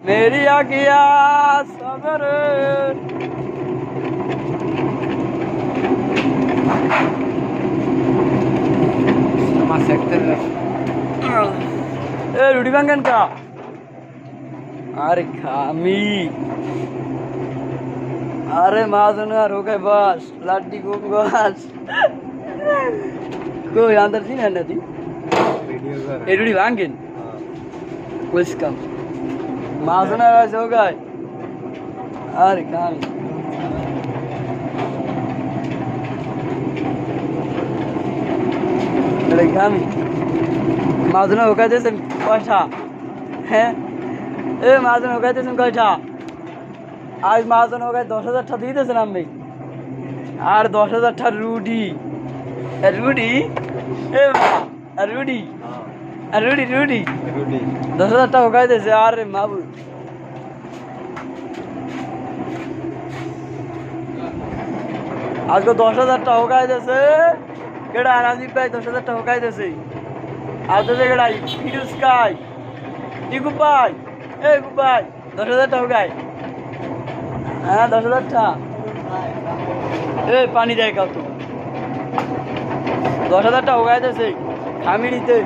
मेरी आँखिया सबर রুটি ভাঙ্গেন কা আরে খামি আরে মাজন আর হোকে বাস লাড্ডি গুম গাছ কই अंदर थी ना नदी ये रुड़ी भांगेन वेलकम माজন আর আছে হোকে আরে খামি अरे खामी माজন হোকে দেন পয়সা হ্যাঁ এ মাজন হোকে দেন কয়টা আজ মাজন হোকে 10,000 টাকা দিয়ে দিয়েছেন আমি আর 10,000 টাকা রুডি রুডি এ রুডি রুডি রুডি 10,000 টাকা হোকে দিয়েছে আরে মাবু আজকে 10,000 টাকা হোকে দিয়েছে কেডা রাজীব ভাই 10,000 টাকা হোকে দিয়েছে আজ তো কেডা ফিরুজ কাই টিকু ভাই এ গুপাই 10,000 টাকা হোকে হ্যাঁ 10,000 টাকা এ পানি দেয় কাউ তো 10,000 টাকা হোকে দিয়েছে খামি নিতে